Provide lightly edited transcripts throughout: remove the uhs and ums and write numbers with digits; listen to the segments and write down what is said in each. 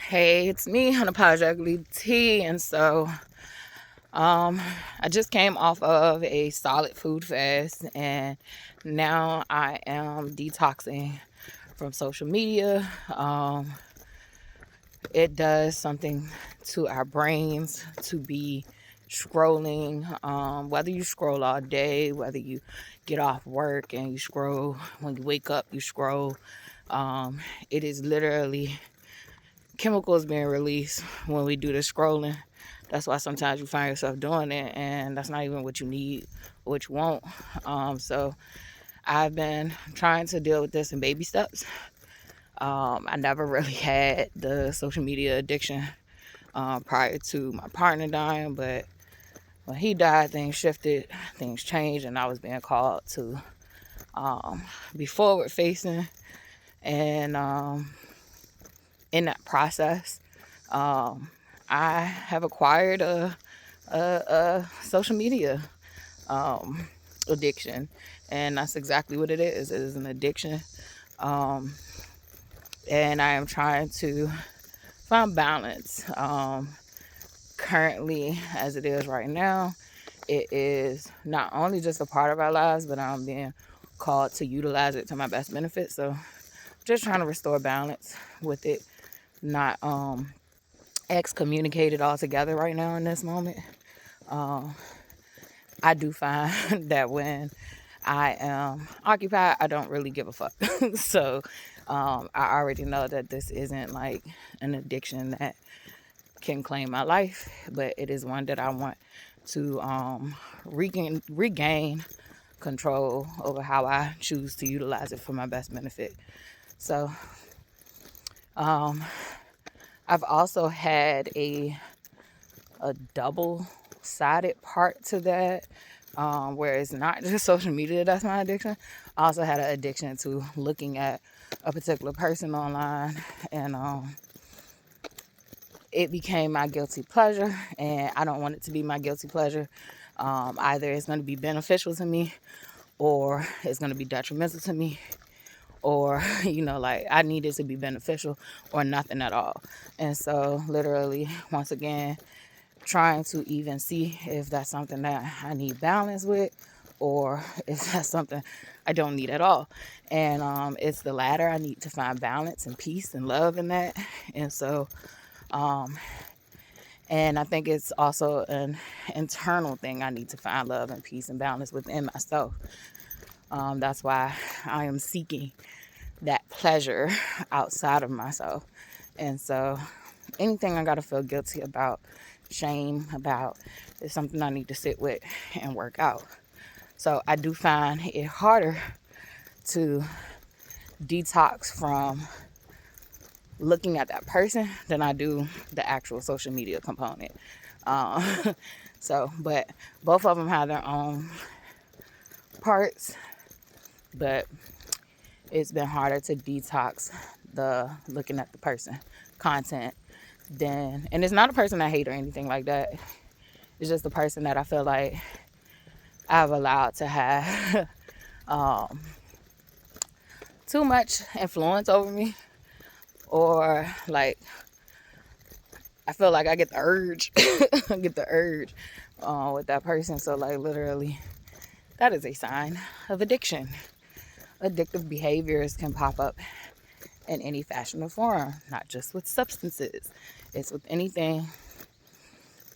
Hey, it's me, Unapologetically T, and so I just came off of a solid food fast, and now I am detoxing from social media. It does something to our brains to be scrolling. Whether you scroll all day, whether you get off work and you scroll, when you wake up, you scroll. It is literally chemicals being released when we do the scrolling. That's why sometimes you find yourself doing it, and that's not even what you need, what you want. So I've been trying to deal with this in baby steps. I never really had the social media addiction prior to my partner dying, but when he died, things shifted, things changed, and I was being called to be forward facing. And in that process, I have acquired a social media um, addiction, and that's exactly what it is. It is an addiction, um, and I am trying to find balance. Currently, as it is right now, it is not only just a part of our lives, but I'm being called to utilize it to my best benefit. So, just trying to restore balance with it, not excommunicated altogether right now in this moment. I do find that when I am occupied, I don't really give a fuck. So I already know that this isn't like an addiction that can claim my life, but it is one that I want to regain control over how I choose to utilize it for my best benefit. So I've also had a double-sided part to that, where it's not just social media that's my addiction. I also had an addiction to looking at a particular person online, and it became my guilty pleasure, and I don't want it to be my guilty pleasure. Either it's going to be beneficial to me, or it's going to be detrimental to me, or like I need it to be beneficial or nothing at all. And so literally, once again, trying to even see if that's something that I need balance with, or if that's something I don't need at all. And it's the latter. I need to find balance and peace and love in that. And so and I think it's also an internal thing. I need to find love and peace and balance within myself. That's why I am seeking that pleasure outside of myself. And so anything I got to feel guilty about, shame about, is something I need to sit with and work out. So I do find it harder to detox from looking at that person than I do the actual social media component. But both of them have their own parts, but it's been harder to detox the looking at the person content and it's not a person I hate or anything like that. It's just a person that I feel like I've allowed to have too much influence over me, or like I feel like I get the urge with that person. So like literally, that is a sign of addiction. Addictive behaviors can pop up in any fashion or form, not just with substances. It's with anything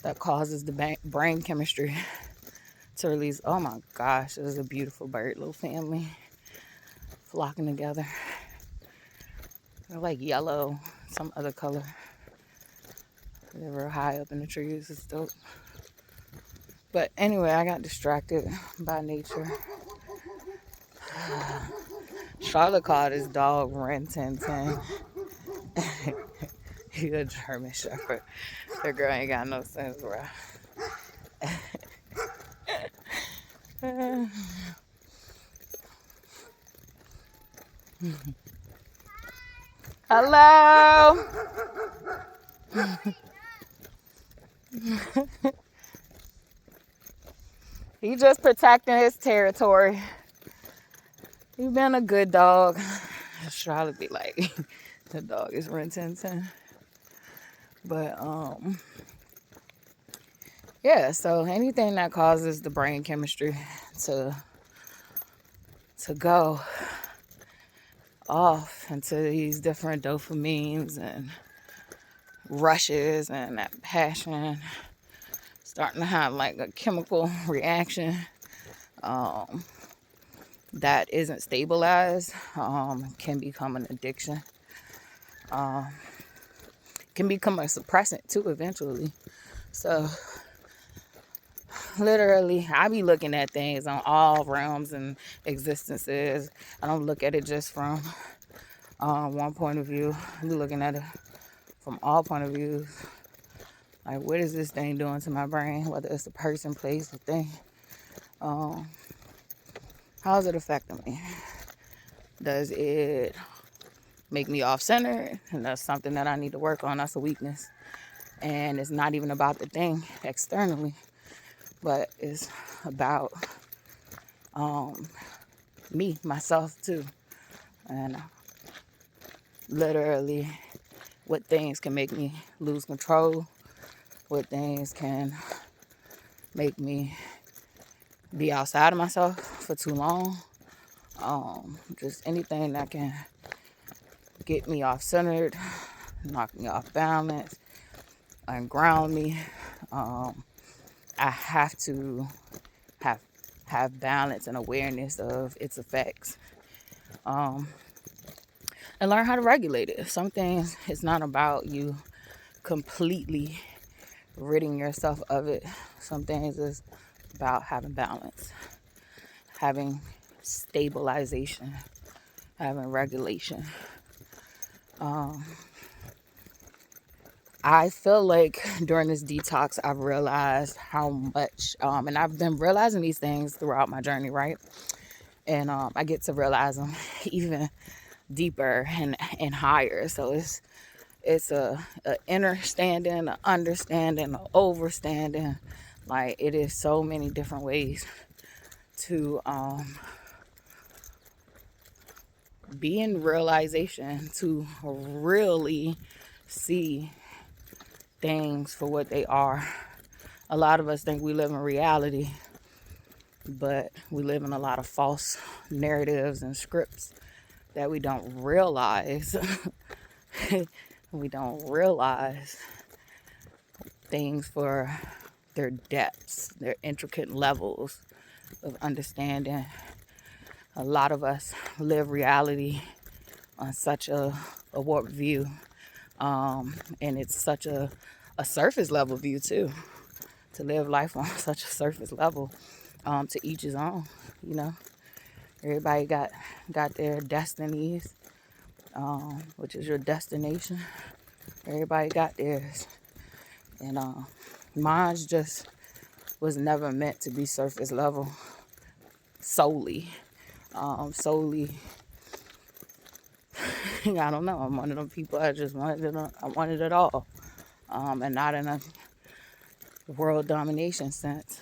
that causes the brain chemistry to release. Oh my gosh, this is a beautiful bird, little family flocking together. They're like yellow, some other color. They're real high up in the trees. It's dope. But anyway, I got distracted by nature. Charlotte called his dog Ren 1010. He's a German Shepherd. That girl ain't got no sense, bro. Hello. He just protecting his territory. He been a good dog. Charlotte be like, the dog is Ren 1010. But yeah, so anything that causes the brain chemistry to go off into these different dopamines and rushes and that passion, starting to have like a chemical reaction that isn't stabilized, can become an addiction, can become a suppressant too eventually. So literally, I be looking at things on all realms and existences. I don't look at it just from one point of view. I be looking at it from all point of views. Like, what is this thing doing to my brain? Whether it's a person, place, or thing. How is it affecting me? Does it make me off-centered? And that's something that I need to work on. That's a weakness. And it's not even about the thing externally, but it's about me, myself too. And literally, what things can make me lose control, what things can make me be outside of myself for too long. Just anything that can get me off centered, knock me off balance, unground me. I have to have balance and awareness of its effects. And learn how to regulate it. Some things, it's not about you completely ridding yourself of it. Some things is about having balance, having stabilization, having regulation. I feel like during this detox, I've realized how much, and I've been realizing these things throughout my journey, right? And I get to realize them even deeper and higher. So it's a understanding, a understanding, a overstanding. Like, it is so many different ways to be in realization, to really see things for what they are. A lot of us think we live in reality, but we live in a lot of false narratives and scripts that we don't realize. We don't realize things for their depths, their intricate levels of understanding. A lot of us live reality on such a warped view, and it's such a surface level view too. To live life on such a surface level, to each his own. You know, everybody got their destinies, which is your destination. Everybody got theirs, and mine's just was never meant to be surface level solely. Solely, I don't know. I'm one of them people. I just wanted it. I wanted it all, and not in a world domination sense,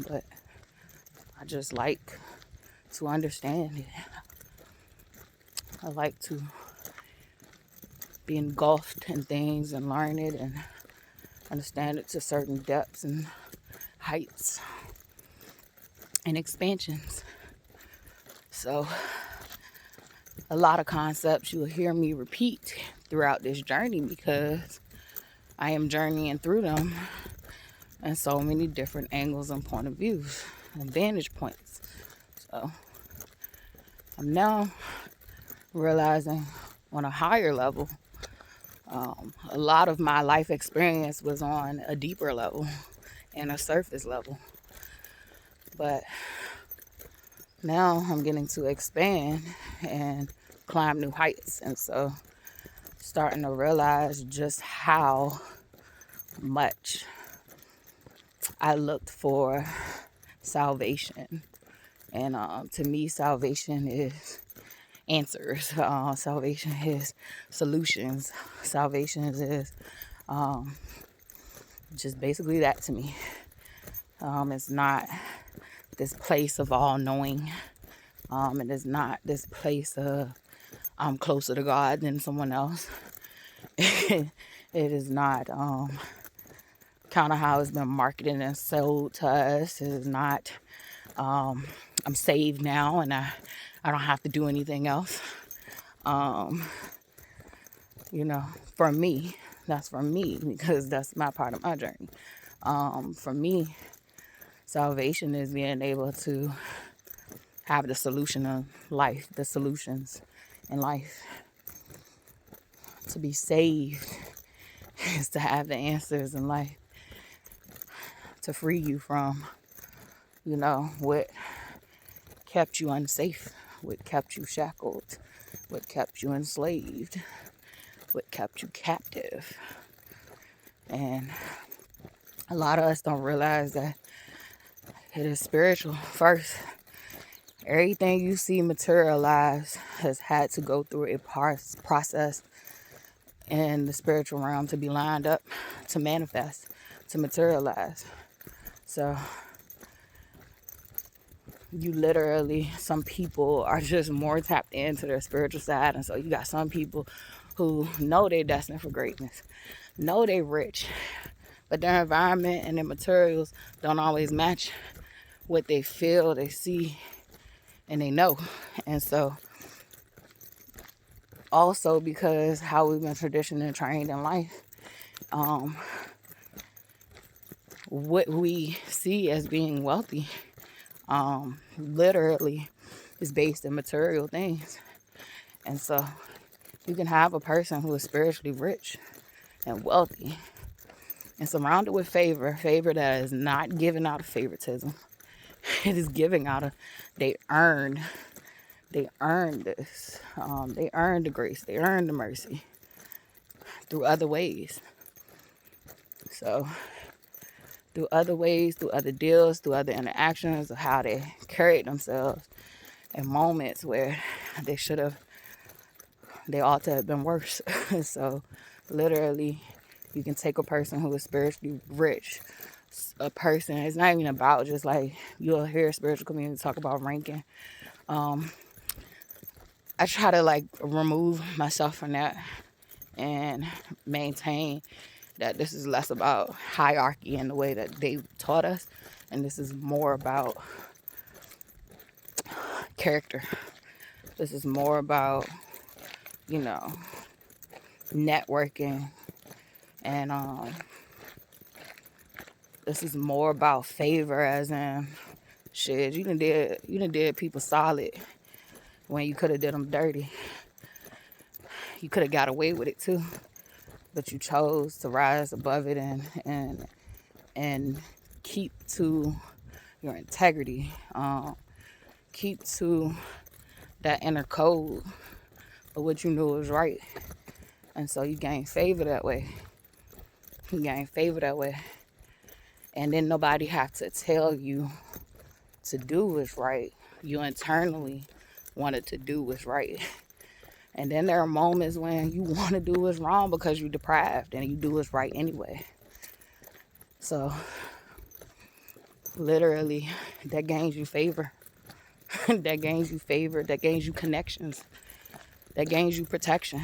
but I just like to understand it. I like to be engulfed in things and learn it and understand it to certain depths and heights and expansions. So a lot of concepts you'll hear me repeat throughout this journey because I am journeying through them in so many different angles and point of views and vantage points. So I'm now realizing on a higher level, a lot of my life experience was on a deeper level and a surface level. But now I'm getting to expand and climb new heights. And so starting to realize just how much I looked for salvation. And to me, salvation is answers. Salvation is solutions. Salvation is just basically that to me. It's not this place of all knowing. It is not this place of I'm closer to God than someone else. It is not kind of how it's been marketed and sold to us. It is not, I'm saved now and I don't have to do anything else. You know, for me, that's for me because that's my part of my journey. For me, salvation is being able to have the solution of life, the solutions in life. To be saved is to have the answers in life, to free you from, you know, what kept you unsafe, what kept you shackled, what kept you enslaved, what kept you captive. And a lot of us don't realize that it is spiritual first. Everything you see materialize has had to go through a process in the spiritual realm to be lined up, to manifest, to materialize. So you literally, some people are just more tapped into their spiritual side. And so you got some people who know they're destined for greatness, know they're rich, but their environment and their materials don't always match what they feel, they see, and they know. And so also because how we've been conditioned and trained in life, what we see as being wealthy literally is based in material things. And so you can have a person who is spiritually rich and wealthy and surrounded with favor that is not given out of favoritism. It is giving out of, they earned this. They earned the grace. They earned the mercy through other ways. So through other ways, through other deals, through other interactions of how they carried themselves in moments where they ought to have been worse. So literally, you can take a person who is spiritually rich, a person, it's not even about just like, you'll hear a spiritual community talk about ranking. I try to like remove myself from that and maintain that this is less about hierarchy in the way that they taught us, and this is more about character. This is more about, you know, networking, and this is more about favor, as in shit, you done did people solid when you could have did them dirty. You could have got away with it too, but you chose to rise above it and keep to your integrity, keep to that inner code of what you knew was right. And so you gain favor that way. And then nobody have to tell you to do what's right. You internally wanted to do what's right. And then there are moments when you want to do what's wrong because you're deprived and you do what's right anyway. So literally, that gains you favor. That gains you favor. That gains you connections. That gains you protection.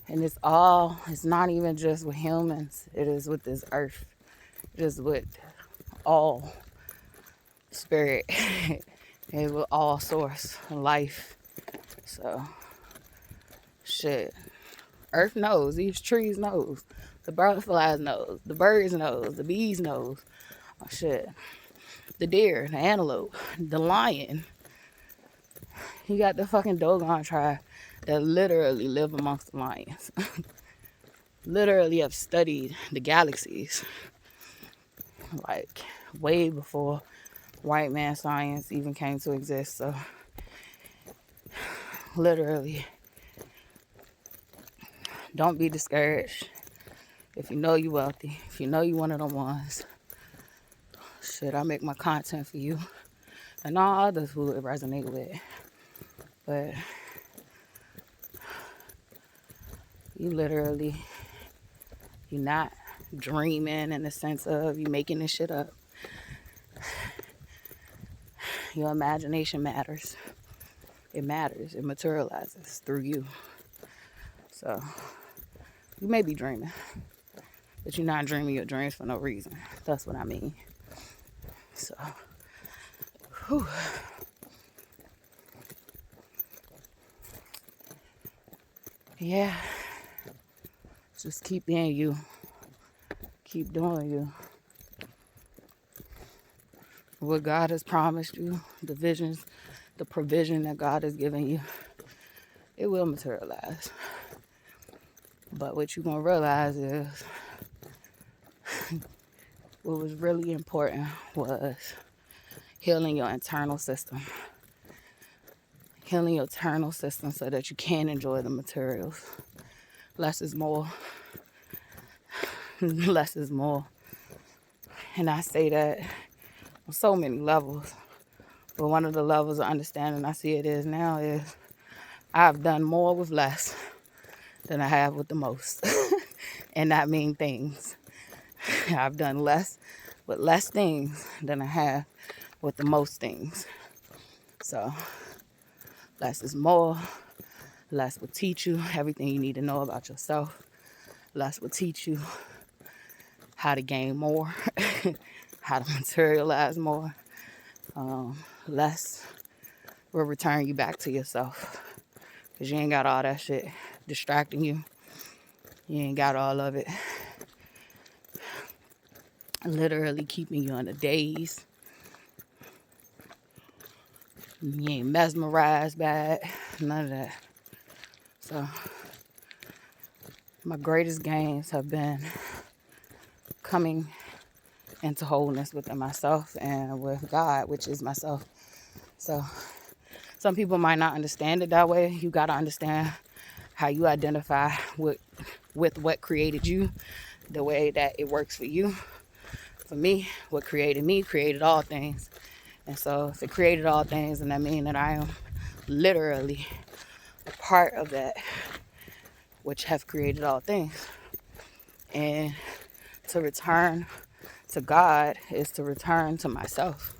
And it's not even just with humans. It is with this earth. It is with all spirit. And with all source life. So, shit. Earth knows. These trees knows. The butterflies knows. The birds knows. The bees knows. Oh, shit. The deer, the antelope, the lion. You got the fucking Dogon tribe that literally live amongst the lions. Literally have studied the galaxies. Like, way before white man science even came to exist. So, literally, don't be discouraged. If you know you're wealthy, if you know you're one of them ones, shit, I make my content for you and all others who it resonate with. But you literally, you're not dreaming in the sense of you making this shit up. Your imagination matters. It matters. It materializes through you. So you may be dreaming, but you're not dreaming your dreams for no reason. That's what I mean. So, whew. Yeah, just keep being you. Keep doing you. What God has promised you, the visions, the provision that God has given you, it will materialize. But what you're going to realize is what was really important was healing your internal system. Healing your internal system so that you can enjoy the materials. Less is more. Less is more. And I say that on so many levels. But one of the levels of understanding I see it is now is I've done more with less than I have with the most. And that means things. I've done less with less things than I have with the most things. So less is more. Less will teach you everything you need to know about yourself. Less will teach you how to gain more, how to materialize more. Less will return you back to yourself. Because you ain't got all that shit distracting you. You ain't got all of it literally keeping you on the daze. You ain't mesmerized by it. None of that. So my greatest gains have been coming into wholeness within myself and with God, which is myself. So some people might not understand it that way. You got to understand how you identify with what created you, the way that it works for you. For me, what created me created all things. And so if it created all things, then that means that I am literally a part of that, which have created all things. And to return to God is to return to myself.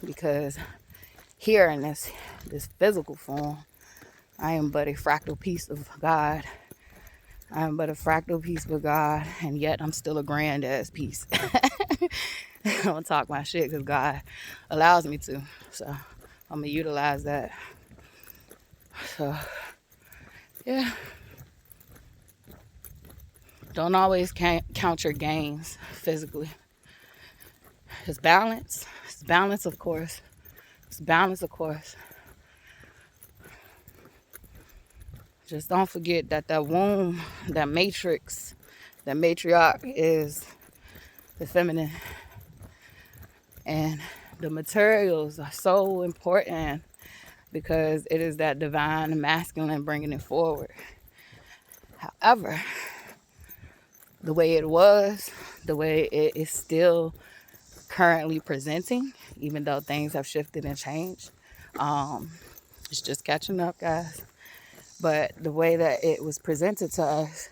Because here in this physical form, I am but a fractal piece of God. I am but a fractal piece of God, and yet I'm still a grand-ass piece. I'm going to talk my shit because God allows me to. So I'm going to utilize that. So, yeah. Don't always count your gains physically. It's balance. It's balance, of course. It's balance, of course. Just don't forget that that womb, that matrix, that matriarch is the feminine. And the materials are so important because it is that divine masculine bringing it forward. However, the way it was, the way it is still currently presenting, even though things have shifted and changed, it's just catching up, guys. But the way that it was presented to us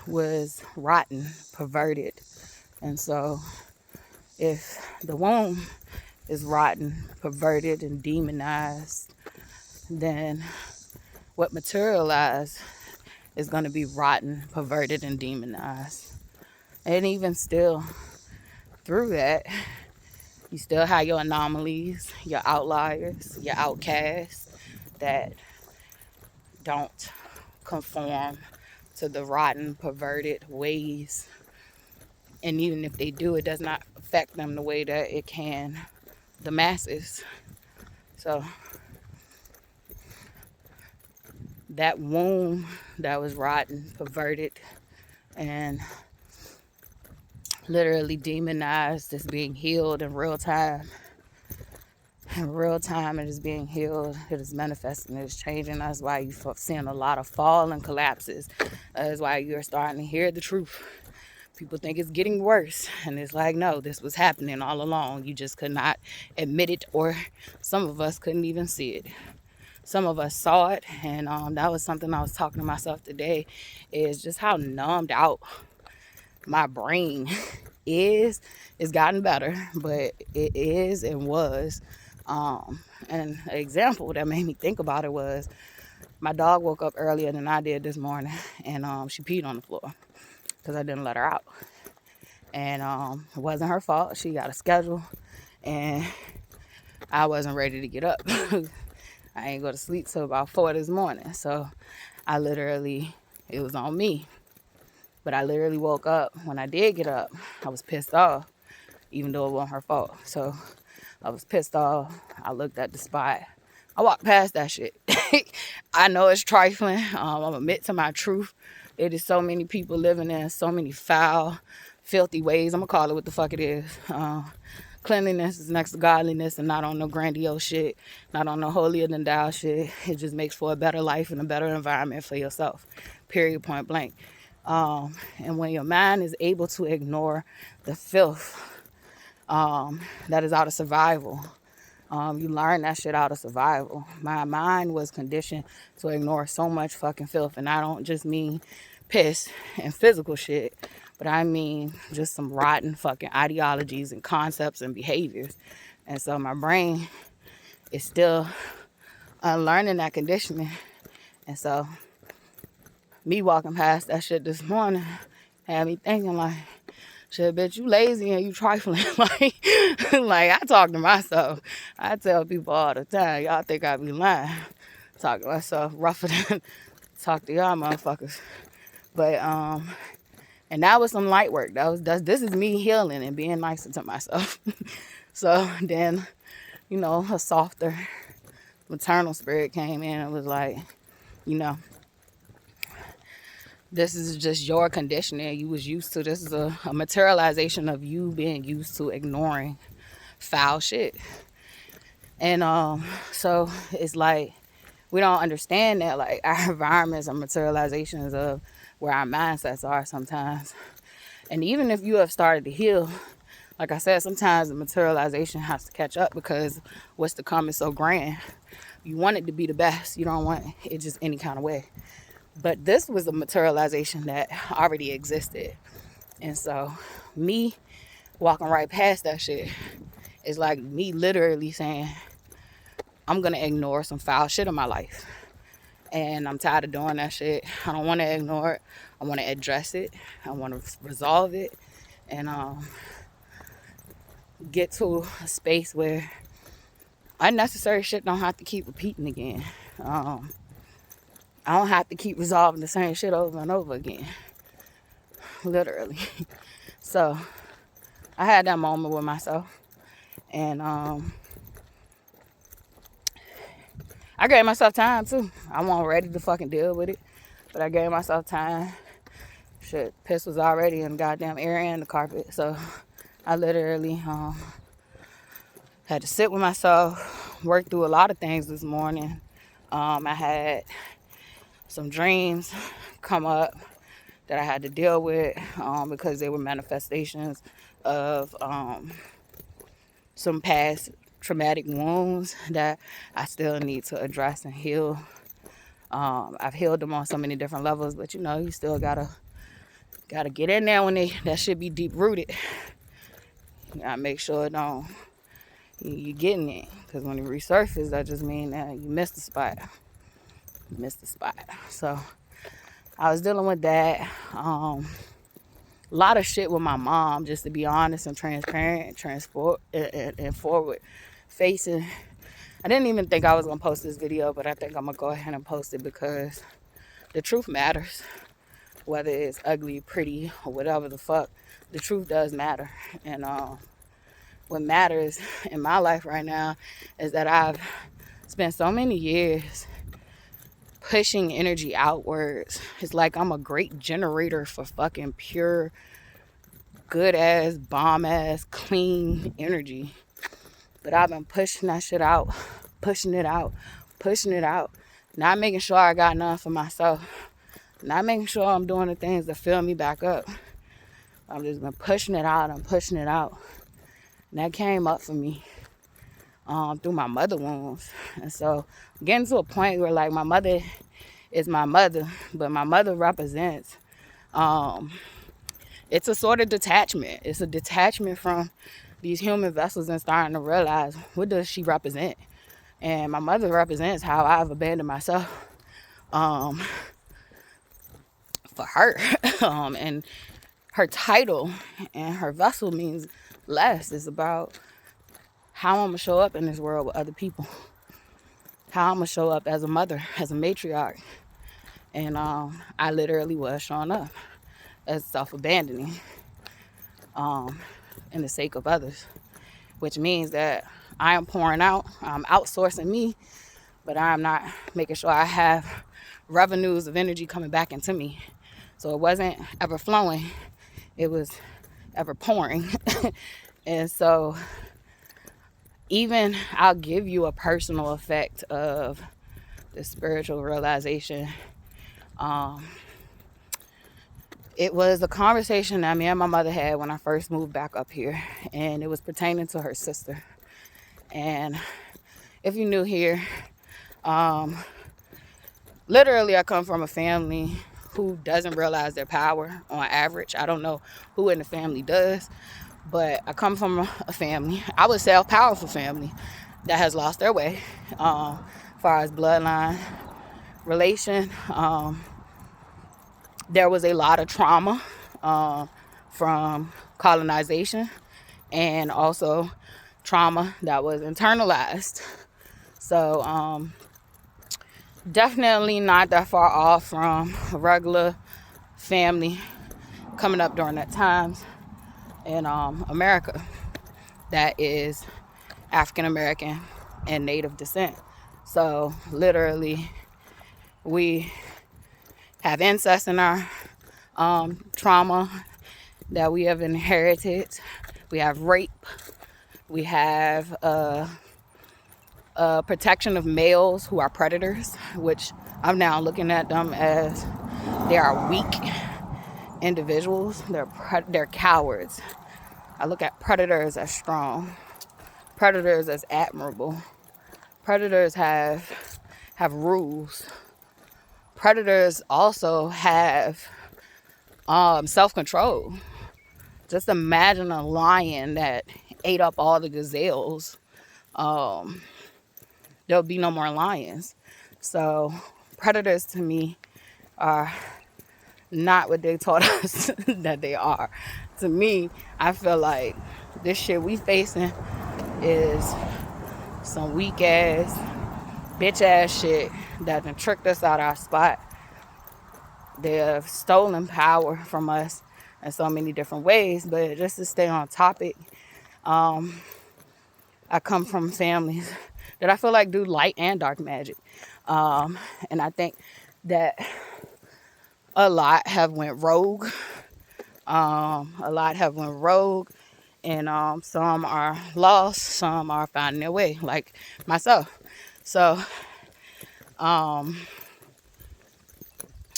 was rotten, perverted. And so if the womb is rotten, perverted, and demonized, then what materialized is going to be rotten, perverted, and demonized. And even still, through that, you still have your anomalies, your outliers, your outcasts that don't conform to the rotten, perverted ways. And even if they do, it does not affect them the way that it can the masses. So that womb that was rotten, perverted, and literally demonized is being healed in real time. In real time, it is being healed. It is manifesting. It is changing. That's why you're seeing a lot of fall and collapses. That's why you're starting to hear the truth. People think it's getting worse. And it's like, no, this was happening all along. You just could not admit it, or some of us couldn't even see it. Some of us saw it, and that was something I was talking to myself today, is just how numbed out my brain is. It's gotten better, but it is and was. And an example that made me think about it was My dog woke up earlier than I did this morning, and she peed on the floor because I didn't let her out. And it wasn't her fault. She got a schedule, and I wasn't ready to get up. I ain't go to sleep till about 4 this morning. So it was on me. But I literally woke up. When I did get up, I was pissed off, even though it wasn't her fault. So I was pissed off. I looked at the spot. I walked past that shit. I know it's trifling. I'm admit to my truth. It is so many people living in so many foul, filthy ways. I'm going to call it what the fuck it is. Cleanliness is next to godliness, and not on no grandiose shit, not on no holier than thou shit. It just makes for a better life and a better environment for yourself. Period, point blank. And when your mind is able to ignore the filth that is out of survival, you learn that shit out of survival. My mind was conditioned to ignore so much fucking filth, and I don't just mean piss and physical shit, but I mean just some rotten fucking ideologies and concepts and behaviors. And so my brain is still unlearning that conditioning. And so me walking past that shit this morning had me thinking like, shit, bitch, you lazy and you trifling. like I talk to myself. I tell people all the time, y'all think I be lying. Talk to myself rougher than talk to y'all motherfuckers. But and that was some light work. This is me healing and being nicer to myself. So then, a softer maternal spirit came in and was like, this is just your conditioning you was used to. This is a materialization of you being used to ignoring foul shit. And so it's like we don't understand that like our environments are materializations of where our mindsets are sometimes. And even if you have started to heal, like I said, sometimes the materialization has to catch up because what's to come is so grand. You want it to be the best. You don't want it just any kind of way. But this was a materialization that already existed. And so me walking right past that shit is like me literally saying, I'm going to ignore some foul shit in my life. And I'm tired of doing that shit. I don't want to ignore it. I want to address it. I want to resolve it. And get to a space where unnecessary shit don't have to keep repeating again. I don't have to keep resolving the same shit over and over again. Literally. So I had that moment with myself. And I gave myself time too. I wasn't ready to fucking deal with it. But I gave myself time. Shit, piss was already in the goddamn area and the carpet. So I literally had to sit with myself, work through a lot of things this morning. I had some dreams come up that I had to deal with because they were manifestations of some past traumatic wounds that I still need to address and heal. I've healed them on so many different levels, but you still gotta get in there when that should be deep rooted. You gotta make sure you're getting it, because when it resurfaces, that just means that you missed the spot. So I was dealing with that. A lot of shit with my mom, just to be honest and transparent and forward facing. I didn't even think I was going to post this video, but I think I'm going to go ahead and post it because the truth matters. Whether it's ugly, pretty, or whatever the fuck, the truth does matter. And what matters in my life right now is that I've spent so many years pushing energy outwards. It's like I'm a great generator for fucking pure, good ass, bomb ass, clean energy. But I've been pushing that shit out, pushing it out. Not making sure I got none for myself. Not making sure I'm doing the things that fill me back up. I've just been pushing it out. And that came up for me through my mother wounds. And so getting to a point where like my mother is my mother, but my mother represents, it's a sort of detachment. It's a detachment from these human vessels and starting to realize, what does she represent? And my mother represents how I've abandoned myself um, for her. And her title and her vessel means less. It's about how I'm going to show up in this world with other people. How I'm going to show up as a mother, as a matriarch. And I literally was showing up as self-abandoning in the sake of others, which means that I am pouring out, I'm outsourcing me, but I'm not making sure I have revenues of energy coming back into me. So it wasn't ever flowing, it was ever pouring. And so even I'll give you a personal effect of the spiritual realization. It was a conversation that me and my mother had when I first moved back up here, and it was pertaining to her sister. And if you're new here, literally I come from a family who doesn't realize their power on average. I don't know who in the family does, but I come from a family, I would say a powerful family, that has lost their way as far as bloodline relation. There was a lot of trauma from colonization, and also trauma that was internalized. So definitely not that far off from a regular family coming up during that times in America that is African American and Native descent. So literally we have incest in our trauma that we have inherited. We have rape. We have protection of males who are predators, which I'm now looking at them as they are weak individuals. They're cowards. I look at predators as strong. Predators as admirable. Predators have rules. Predators also have self-control. Just imagine a lion that ate up all the gazelles. There'll be no more lions. So predators to me are not what they taught us that they are. To me, I feel like this shit we facing is some weak ass, bitch ass shit that done tricked us out our spot. They have stolen power from us in so many different ways. But just to stay on topic, I come from families that I feel like do light and dark magic. And I think that a lot have went rogue. And some are lost, some are finding their way, like myself. So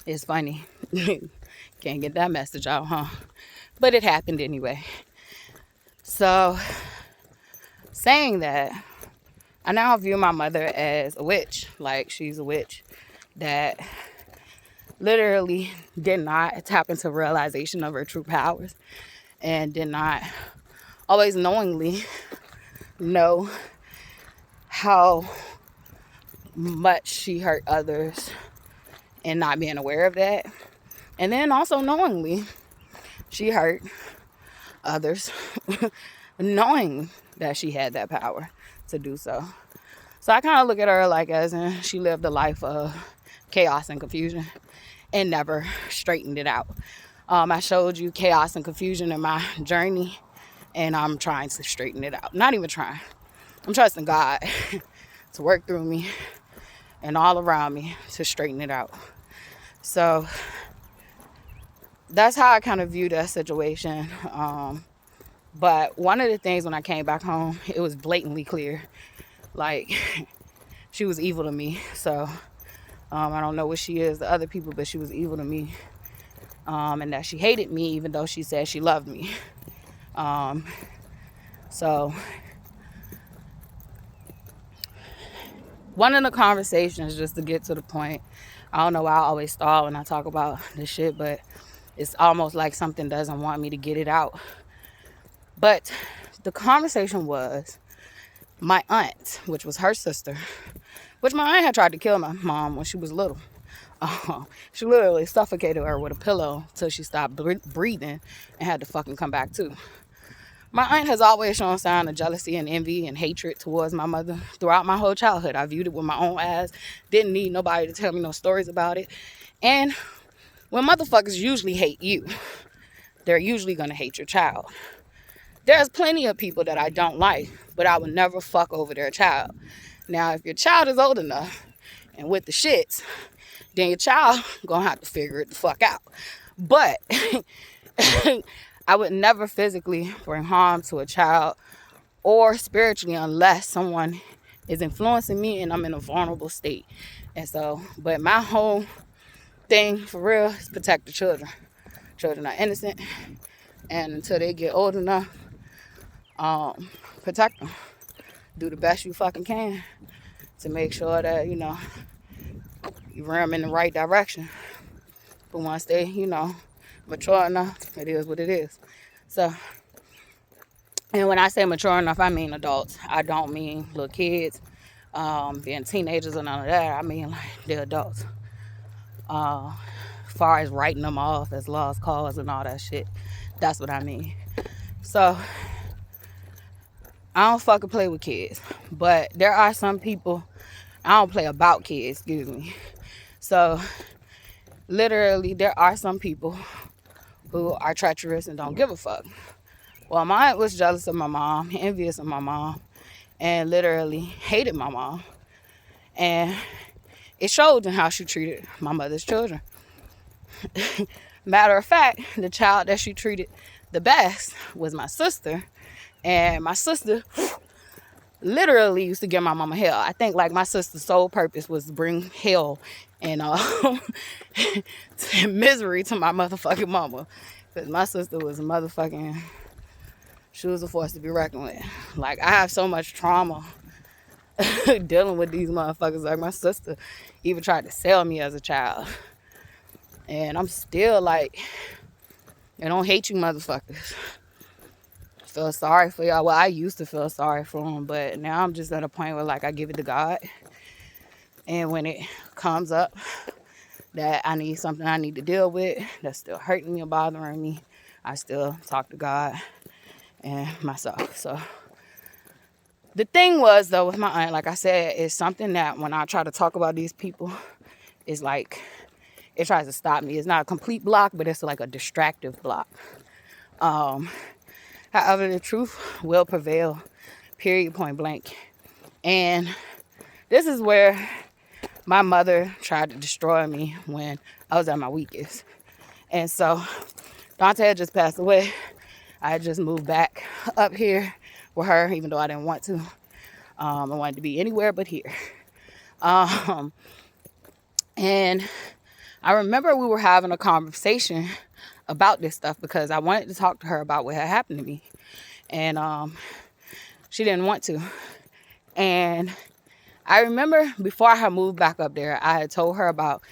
it's funny. Can't get that message out, huh? But it happened anyway. So saying that, I now view my mother as a witch. Like, she's a witch that literally did not tap into realization of her true powers and did not always knowingly know how much she hurt others and not being aware of that. And then also knowingly she hurt others knowing that she had that power to do so. So I kind of look at her like as in she lived a life of chaos and confusion and never straightened it out. I showed you chaos and confusion in my journey, and I'm trying to straighten it out. Not even trying. I'm trusting God to work through me and all around me to straighten it out. So that's how I kind of view that situation. But one of the things when I came back home, it was blatantly clear. Like, she was evil to me. So I don't know what she is to other people, but she was evil to me. And that she hated me even though she said she loved me. So one of the conversations, just to get to the point, I don't know why I always stall when I talk about this shit, but it's almost like something doesn't want me to get it out. But the conversation was my aunt, which was her sister, which my aunt had tried to kill my mom when she was little. She literally suffocated her with a pillow till she stopped breathing and had to fucking come back too. My aunt has always shown signs of jealousy and envy and hatred towards my mother throughout my whole childhood. I viewed it with my own eyes. Didn't need nobody to tell me no stories about it. And when motherfuckers usually hate you, they're usually going to hate your child. There's plenty of people that I don't like, but I would never fuck over their child. Now, if your child is old enough and with the shits, then your child going to have to figure it the fuck out. But I would never physically bring harm to a child or spiritually unless someone is influencing me and I'm in a vulnerable state. And so, but my whole thing for real is protect the children. Children are innocent, and until they get old enough, protect them. Do the best you fucking can to make sure that, you rear them in the right direction. But once they, mature enough, it is what it is. So, and when I say mature enough, I mean adults. I don't mean little kids, being teenagers or none of that. I mean like they're adults. As far as writing them off as lost cause and all that shit, that's what I mean. So, I don't fucking play with kids, but there are some people, I don't play about kids, excuse me. So, literally, there are some people who are treacherous and don't give a fuck. Well, my aunt was jealous of my mom, envious of my mom, and literally hated my mom. And it showed in how she treated my mother's children. Matter of fact, the child that she treated the best was my sister. And my sister literally used to give my mama hell. I think like my sister's sole purpose was to bring hell and misery to my motherfucking mama. Because my sister was she was a force to be reckoned with. Like, I have so much trauma dealing with these motherfuckers. Like, my sister even tried to sell me as a child. And I'm still like, I don't hate you motherfuckers. Feel sorry for y'all. Well, I used to feel sorry for them, but now I'm just at a point where like I give it to God. And when it comes up that I need something I need to deal with that's still hurting me or bothering me, I still talk to God and myself. So the thing was though with my aunt, like I said, is something that when I try to talk about these people, it's like it tries to stop me. It's not a complete block, but it's like a distractive block. However, the truth will prevail, period, point blank. And this is where my mother tried to destroy me when I was at my weakest. And so Dante had just passed away. I had just moved back up here with her, even though I didn't want to. I wanted to be anywhere but here. And I remember we were having a conversation about this stuff because I wanted to talk to her about what had happened to me. And she didn't want to. And I remember before I had moved back up there, I had told her about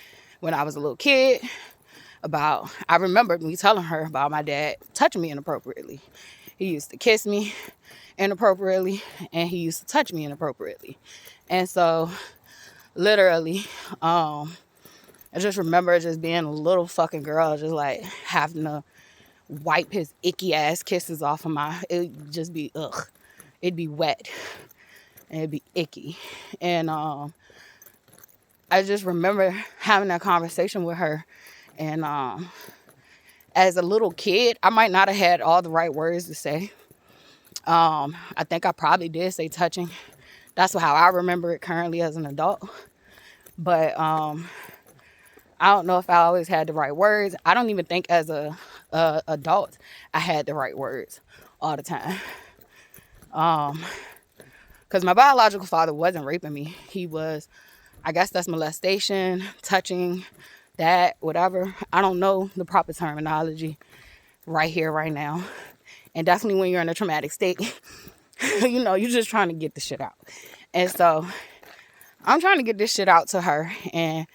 when I was a little kid, I remembered me telling her about my dad touching me inappropriately. He used to kiss me inappropriately and he used to touch me inappropriately. And so literally, I just remember just being a little fucking girl, just like having to wipe his icky ass kisses off of it'd just be, it'd be wet and it'd be icky. And I just remember having that conversation with her. And as a little kid, I might not have had all the right words to say. I think I probably did say touching. That's how I remember it currently as an adult. But I don't know if I always had the right words. I don't even think as a adult I had the right words all the time. Because my biological father wasn't raping me. He was, I guess that's molestation, touching, that, whatever. I don't know the proper terminology right here, right now. And definitely when you're in a traumatic state, you're just trying to get the shit out. And so I'm trying to get this shit out to her and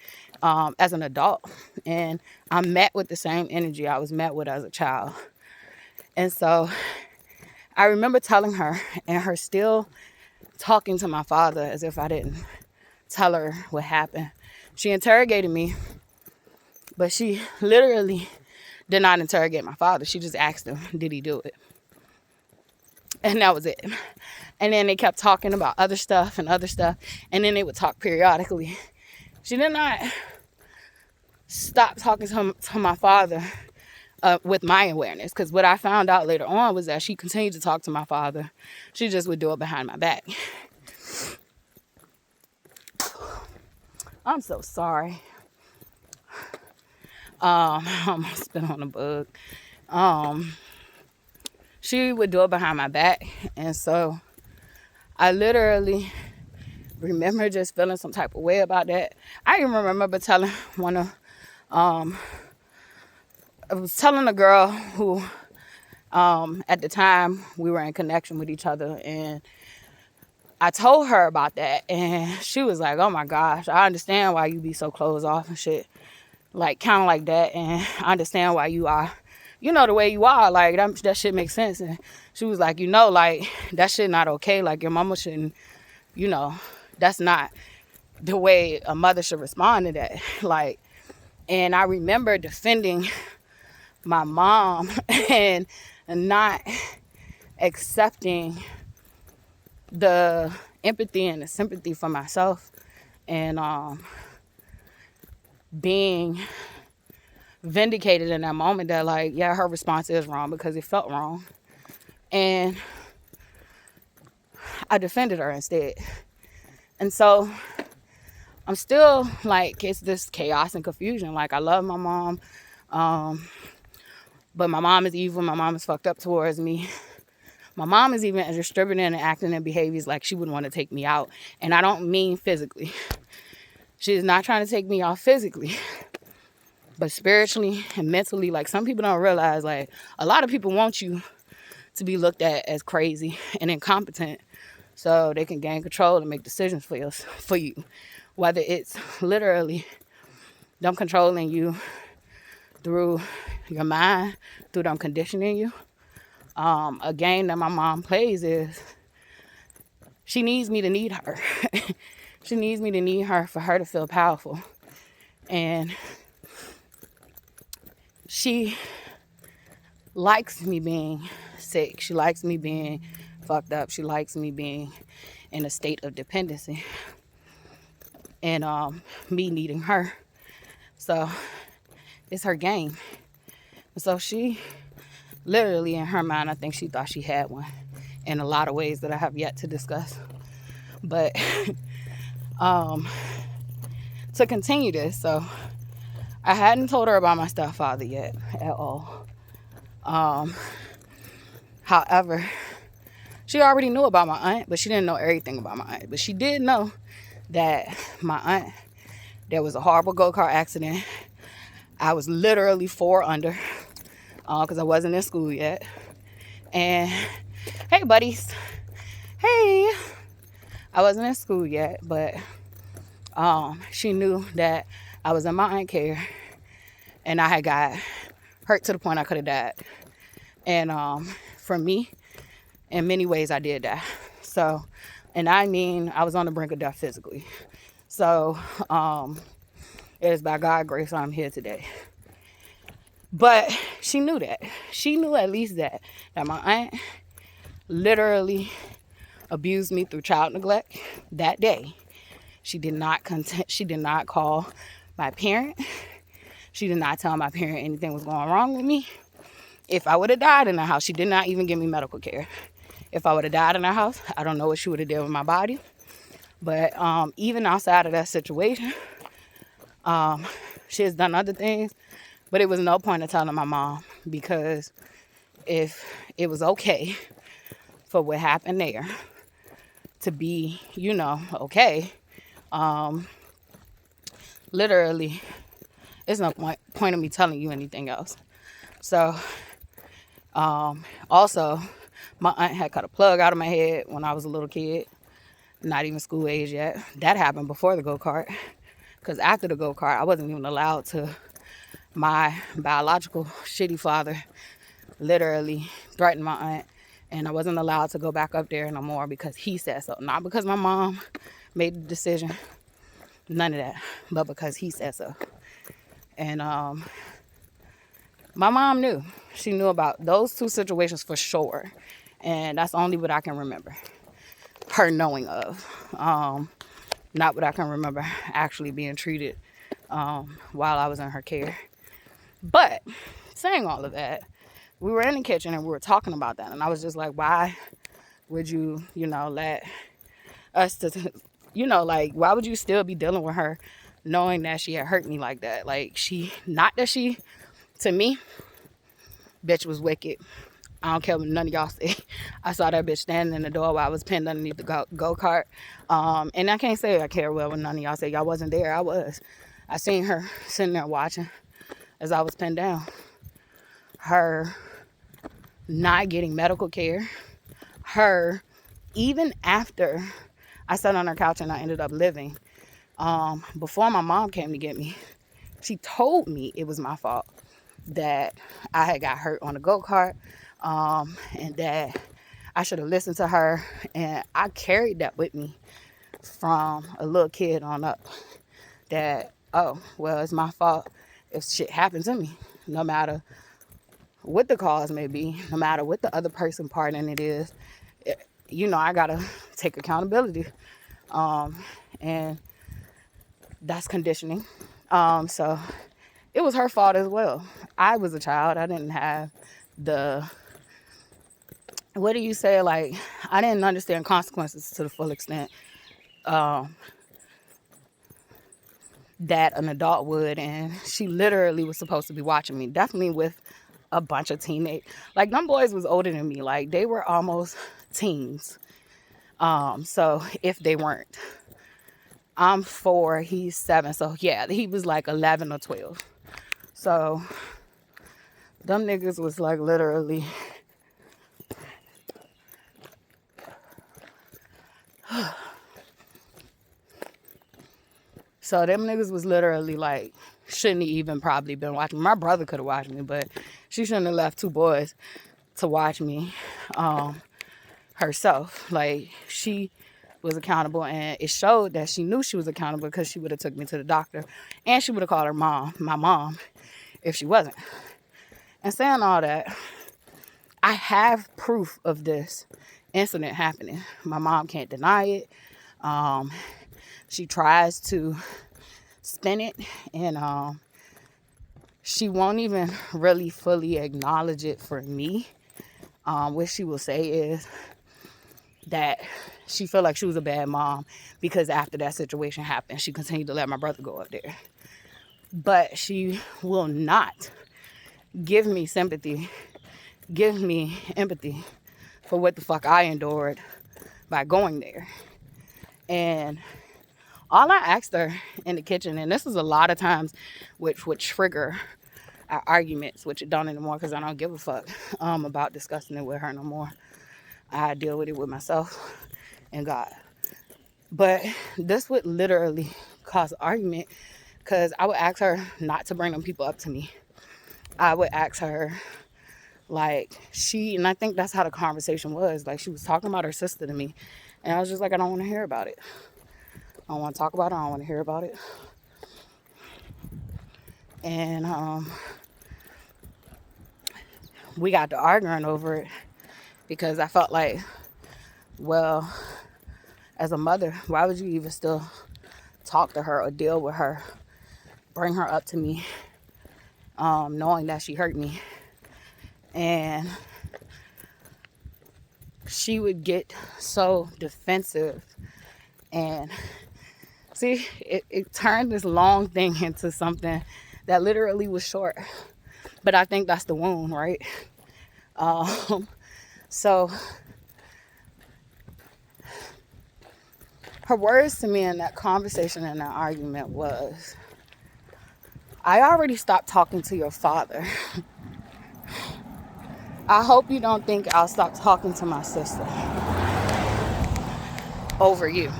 as an adult. And I'm met with the same energy I was met with as a child. And so I remember telling her and her still talking to my father as if I didn't tell her what happened. She interrogated me But she literally did not interrogate my father. She just asked him, did he do it? And that was it. And then they kept talking about other stuff. And then they would talk periodically. She did not stop talking to my father with my awareness. Because what I found out later on was that she continued to talk to my father. She just would do it behind my back. I'm so sorry. I almost spit on a bug. She would do it behind my back. And so I literally remember just feeling some type of way about that. I even remember telling I was telling a girl who, at the time we were in connection with each other, and I told her about that, and she was like, oh my gosh, I understand why you be so closed off and shit. Like, kind of like that, and I understand why you are, the way you are. Like, that shit makes sense. And she was like, like, that shit not okay. Like, your mama shouldn't, that's not the way a mother should respond to that. Like, and I remember defending my mom and not accepting the empathy and the sympathy for myself, and being vindicated in that moment that, like, yeah, her response is wrong because it felt wrong. And I defended her instead. And so I'm still like, it's this chaos and confusion. Like, I love my mom, but my mom is evil. My mom is fucked up towards me. My mom is even distributing and acting in behaviors like she would want to take me out. And I don't mean physically. She is not trying to take me out physically, but spiritually and mentally. Like, some people don't realize, like, a lot of people want you to be looked at as crazy and incompetent so they can gain control and make decisions for you. Whether it's literally them controlling you through your mind, through them conditioning you. A game that my mom plays is she needs me to need her. She needs me to need her for her to feel powerful. And she likes me being sick. She likes me being fucked up. She likes me being in a state of dependency. And me needing her. So it's her game. So she literally, in her mind, I think she thought she had one in a lot of ways that I have yet to discuss. But to continue this, so I hadn't told her about my stepfather yet at all. However, she already knew about my aunt, but she didn't know everything about my aunt. But she did know that my aunt, there was a horrible go-kart accident. I was literally 4 under because I wasn't in school yet. And hey, buddies. Hey. I wasn't in school yet, but she knew that I was in my aunt care, and I had got hurt to the point I could have died. And for me, in many ways, I did die. So, and I mean, I was on the brink of death physically. So, it is by God's grace I'm here today. But she knew that. She knew at least that my aunt literally abused me through child neglect that day. She did not call my parent. She did not tell my parent anything was going wrong with me. If I would have died in the house, she did not even give me medical care. If I would have died in the house, I don't know what she would have done with my body. But even outside of that situation, she has done other things. But it was no point in telling my mom, because if it was okay for what happened there to be, okay, literally, there's no point of me telling you anything else. So, also, my aunt had cut a plug out of my head when I was a little kid, not even school age yet. That happened before the go-kart, because after the go-kart, I wasn't even allowed to. My biological shitty father literally threatened my aunt, and I wasn't allowed to go back up there no more because he said so. Not because my mom made the decision, none of that, but because he said so. And my mom knew. She knew about those two situations for sure. And that's only what I can remember her knowing of. Not what I can remember actually being treated while I was in her care. But saying all of that, we were in the kitchen and we were talking about that. And I was just like, why would you, let us to, like, why would you still be dealing with her knowing that she had hurt me like that? Like, to me, bitch was wicked. I don't care what none of y'all say. I saw that bitch standing in the door while I was pinned underneath the go-kart. And I can't say I care what none of y'all say. Y'all wasn't there. I was. I seen her sitting there watching as I was pinned down. Her not getting medical care. Her, even after I sat on her couch and I ended up living, before my mom came to get me, she told me it was my fault that I had got hurt on the go-kart, and that I should have listened to her. And I carried that with me from a little kid on up, that, oh, well, it's my fault if shit happens to me, no matter what the cause may be, no matter what the other person part in it is. I gotta take accountability, and that's conditioning. So it was her fault as well. I was a child. I didn't have what do you say? Like, I didn't understand consequences to the full extent that an adult would. And she literally was supposed to be watching me, definitely with a bunch of teenage, like, them boys was older than me. Like, they were almost teens. So if they weren't, I'm 4, he's 7. So yeah, he was like 11 or 12. So them niggas was like literally so them niggas was literally like, shouldn't even probably been watching me. My brother could have watched me, but she shouldn't have left 2 boys to watch me herself. Like, she was accountable, and it showed that she knew she was accountable, because she would have took me to the doctor, and she would have called my mom, if she wasn't. And saying all that, I have proof of this incident happening. My mom can't deny it. She tries to spin it, and she won't even really fully acknowledge it for me. What she will say is that she felt like she was a bad mom because after that situation happened, she continued to let my brother go up there. But she will not give me sympathy, give me empathy for what the fuck I endured by going there. And all I asked her in the kitchen, and this is a lot of times which would trigger our arguments, which it don't anymore, because I don't give a fuck about discussing it with her no more. I deal with it with myself and God. But this would literally cause argument, because I would ask her not to bring them people up to me. I would ask her, like, and I think that's how the conversation was. Like, she was talking about her sister to me, and I was just like, I don't want to hear about it. I don't want to talk about it. I don't want to hear about it. And we got to arguing over it, because I felt like, well, as a mother, why would you even still talk to her or deal with her, bring her up to me, knowing that she hurt me? And she would get so defensive, and see, it turned this long thing into something that literally was short. But I think that's the wound, right? So her words to me in that conversation and that argument was, I already stopped talking to your father. I hope you don't think I'll stop talking to my sister over you.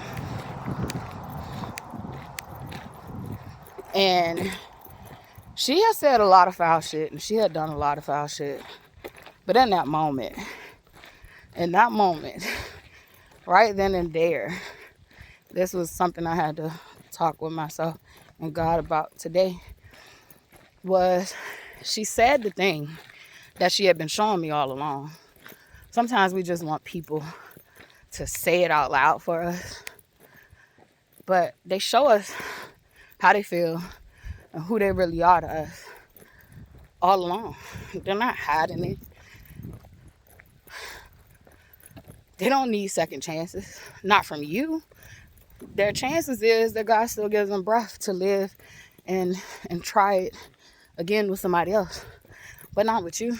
And she had said a lot of foul shit, and she had done a lot of foul shit. But in that moment, right then and there, this was something I had to talk with myself and God about today. was she said the thing that she had been showing me all along. Sometimes we just want people to say it out loud for us, but they show us how they feel and who they really are to us all along. They're not hiding it. They don't need second chances, not from you. Their chances is that God still gives them breath to live and try it again with somebody else, but not with you.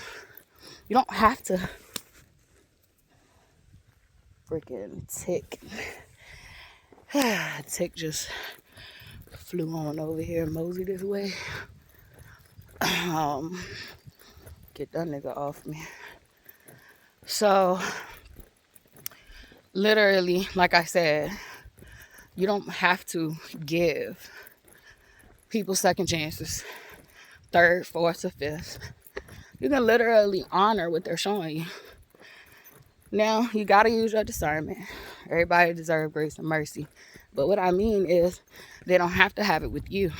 You don't have to. Freaking tick. Tick just flew on over here, mosey this way. Get that nigga off me. So, literally, like I said, you don't have to give people second chances, third, fourth, or fifth. You can literally honor what they're showing you. Now, you got to use your discernment. Everybody deserves grace and mercy. But what I mean is, they don't have to have it with you.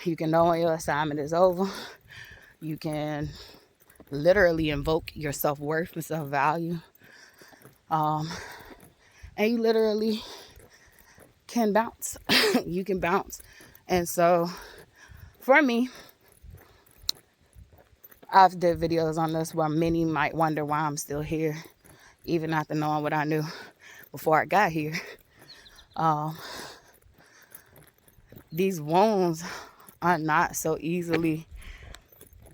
You can know when your assignment is over. You can literally invoke your self-worth and self-value. And you literally can bounce. You can bounce. And so, for me, I've did videos on this where many might wonder why I'm still here, even after knowing what I knew before I got here. These wounds are not so easily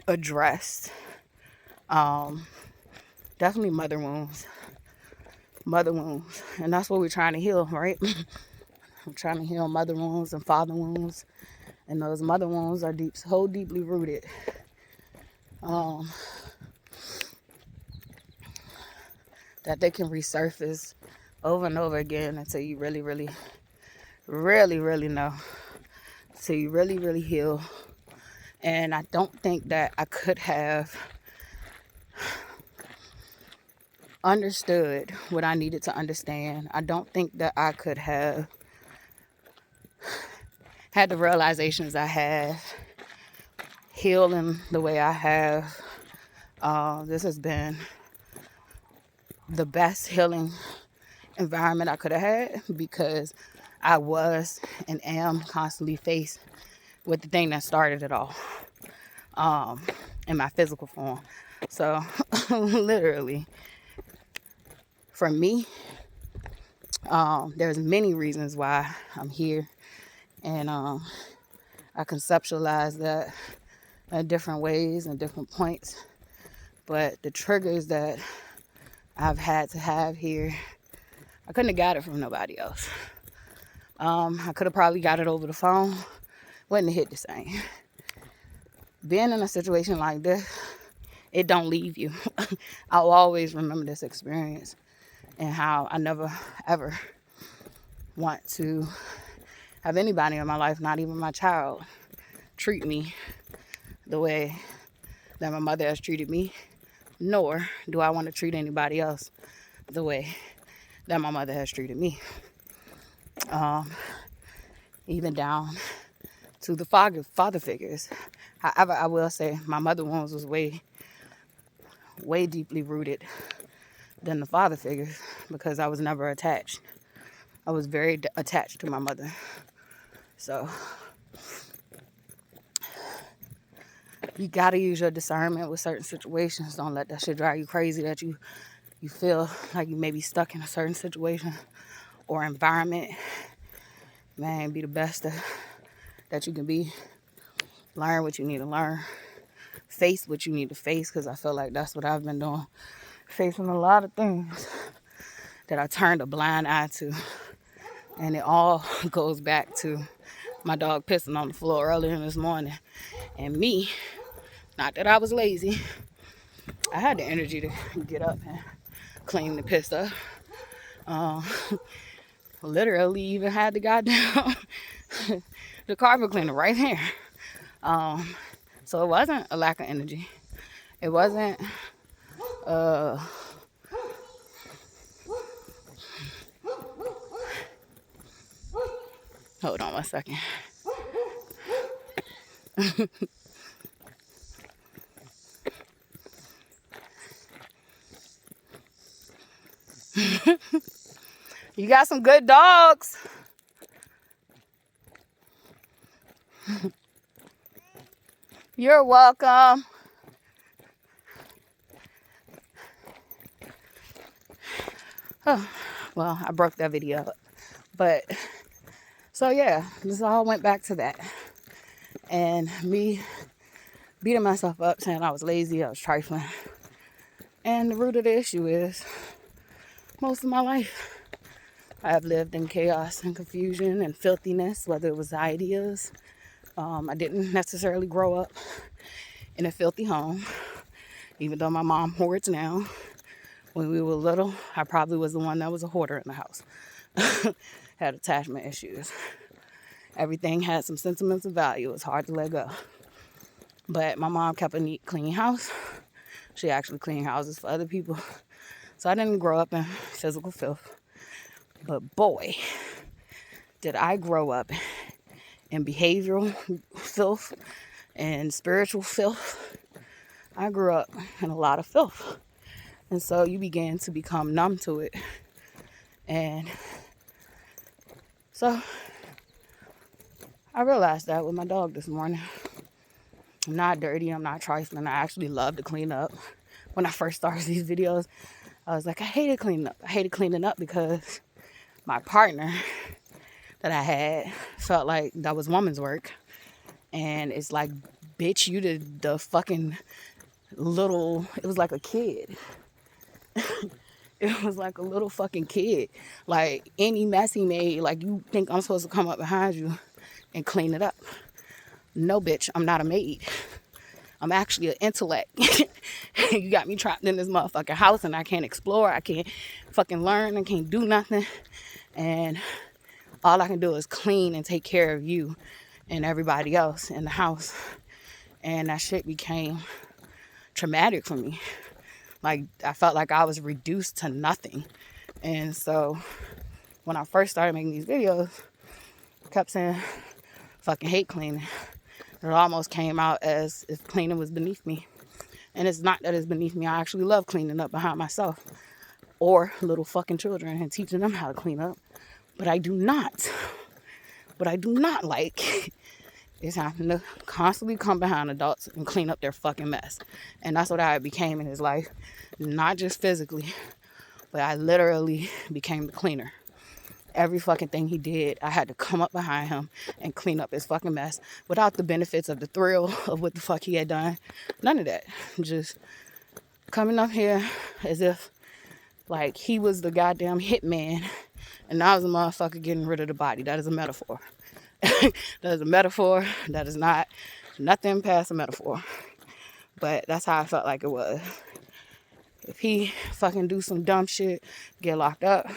addressed. Definitely mother wounds. And that's what we're trying to heal, right? I'm trying to heal mother wounds and father wounds. And those mother wounds are so deeply rooted. That they can resurface over and over again until you really, really, really, really know. Until you really, really heal. And I don't think that I could have understood what I needed to understand. I don't think that I could have had the realizations I have, healing the way I have. This has been the best healing environment I could have had, because I was and am constantly faced with the thing that started it all, in my physical form. So literally, for me, there's many reasons why I'm here, and I conceptualize that in different ways and different points. But the triggers that I've had to have here, I couldn't have got it from nobody else. I could have probably got it over the phone. Wouldn't have hit the same. Being in a situation like this, it don't leave you. I'll always remember this experience and how I never, ever want to have anybody in my life, not even my child, treat me the way that my mother has treated me, nor do I want to treat anybody else the way that my mother has treated me. Even down to the father figures. However, I will say my mother wounds was way deeply rooted than the father figures, because I was never attached. I was very attached to my mother. So you gotta use your discernment with certain situations. Don't let that shit drive you crazy that you feel like you may be stuck in a certain situation or environment. Man, be the best that you can be. Learn what you need to learn. Face what you need to face, because I feel like that's what I've been doing. Facing a lot of things that I turned a blind eye to. And it all goes back to my dog pissing on the floor earlier this morning. And me, not that I was lazy, I had the energy to get up and clean the piss up. Literally even had the goddamn the carpet cleaner right here. So it wasn't a lack of energy. It wasn't hold on one second. You got some good dogs. You're welcome. Oh, well, I broke that video up. But, so yeah, this all went back to that. And me beating myself up, saying I was lazy, I was trifling. And the root of the issue is, most of my life, I have lived in chaos and confusion and filthiness, whether it was ideas. I didn't necessarily grow up in a filthy home, even though my mom hoards now. When we were little, I probably was the one that was a hoarder in the house. Had attachment issues. Everything had some sentiments of value. It was hard to let go. But my mom kept a neat, clean house. She actually cleaned houses for other people. So I didn't grow up in physical filth. But boy, did I grow up in behavioral filth and spiritual filth. I grew up in a lot of filth. And so you began to become numb to it. And so I realized that with my dog this morning. I'm not dirty, I'm not trifling. I actually love to clean up. When I first started these videos, I was like, I hated cleaning up. I hated cleaning up because my partner that I had felt like that was woman's work. And it's like, bitch, you the fucking little, it was like a kid. It was like a little fucking kid. Like, any mess he made, like, you think I'm supposed to come up behind you and clean it up. No, bitch, I'm not a maid. I'm actually an intellect. You got me trapped in this motherfucking house and I can't explore. I can't fucking learn. I can't do nothing. And all I can do is clean and take care of you and everybody else in the house. And that shit became traumatic for me. Like, I felt like I was reduced to nothing. And so when I first started making these videos, I kept saying, fucking hate cleaning. It almost came out as if cleaning was beneath me. And it's not that it's beneath me. I actually love cleaning up behind myself or little fucking children and teaching them how to clean up. But I do not. What I do not like is having to constantly come behind adults and clean up their fucking mess. And that's what I became in his life. Not just physically, but I literally became the cleaner. Every fucking thing he did, I had to come up behind him and clean up his fucking mess without the benefits of the thrill of what the fuck he had done. None of that. Just coming up here as if like he was the goddamn hitman and I was a motherfucker getting rid of the body. That is a metaphor. That is a metaphor. That is not nothing past a metaphor. But that's how I felt like it was. If he fucking do some dumb shit, get locked up,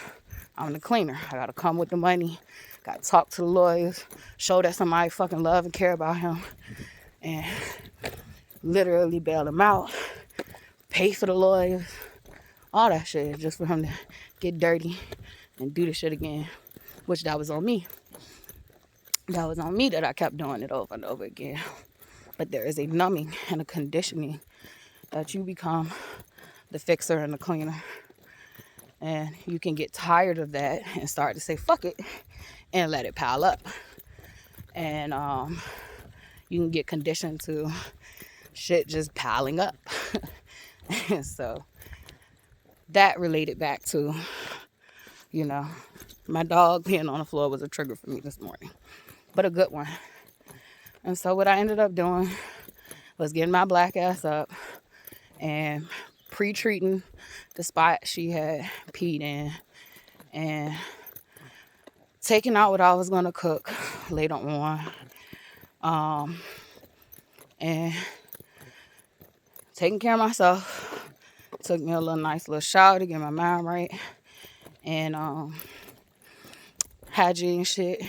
I'm the cleaner. I gotta come with the money. Gotta talk to the lawyers. Show that somebody fucking love and care about him. And literally bail him out. Pay for the lawyers. All that shit just for him to get dirty and do the shit again. Which that was on me. That was on me that I kept doing it over and over again. But there is a numbing and a conditioning that you become the fixer and the cleaner. And you can get tired of that and start to say, fuck it, and let it pile up. And you can get conditioned to shit just piling up. And so that related back to, you know, my dog peeing on the floor was a trigger for me this morning. But a good one. And so what I ended up doing was getting my black ass up and pre-treating the spot she had peed in and taking out what I was going to cook later on, and taking care of myself. Took me a nice little shower to get my mind right, and hygiene shit.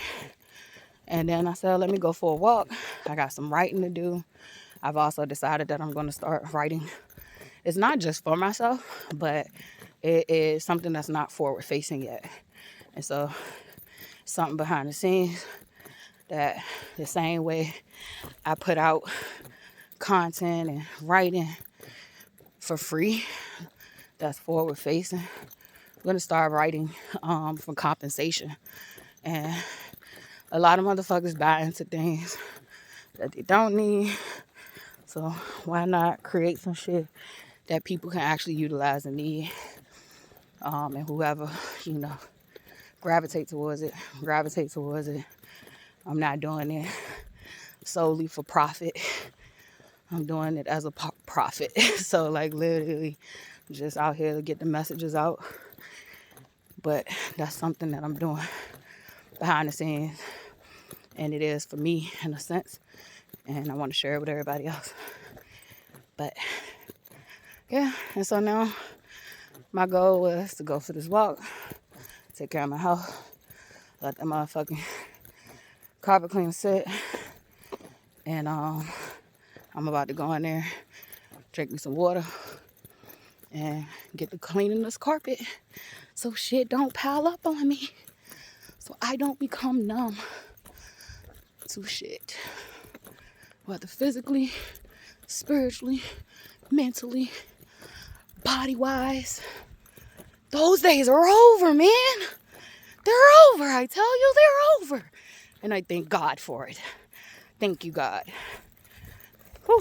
And then I said, let me go for a walk. I got some writing to do. I've also decided that I'm going to start writing. It's not just for myself, but it is something that's not forward facing yet. And so something behind the scenes that the same way I put out content and writing for free, that's forward facing, I'm going to start writing for compensation. And a lot of motherfuckers buy into things that they don't need. So why not create some shit that people can actually utilize and need? And whoever, gravitate towards it. I'm not doing it solely for profit. I'm doing it as a profit. So like literally just out here to get the messages out. But that's something that I'm doing behind the scenes. And it is for me in a sense. And I want to share it with everybody else. But yeah, and so now my goal was to go for this walk, take care of my house, let that motherfucking carpet cleaner sit. And I'm about to go in there, drink me some water, and get to cleaning this carpet so shit don't pile up on me. So I don't become numb to shit. Whether physically, spiritually, mentally, body-wise. Those days are over, man. They're over, I tell you, they're over. And I thank God for it. Thank you, God. Whew.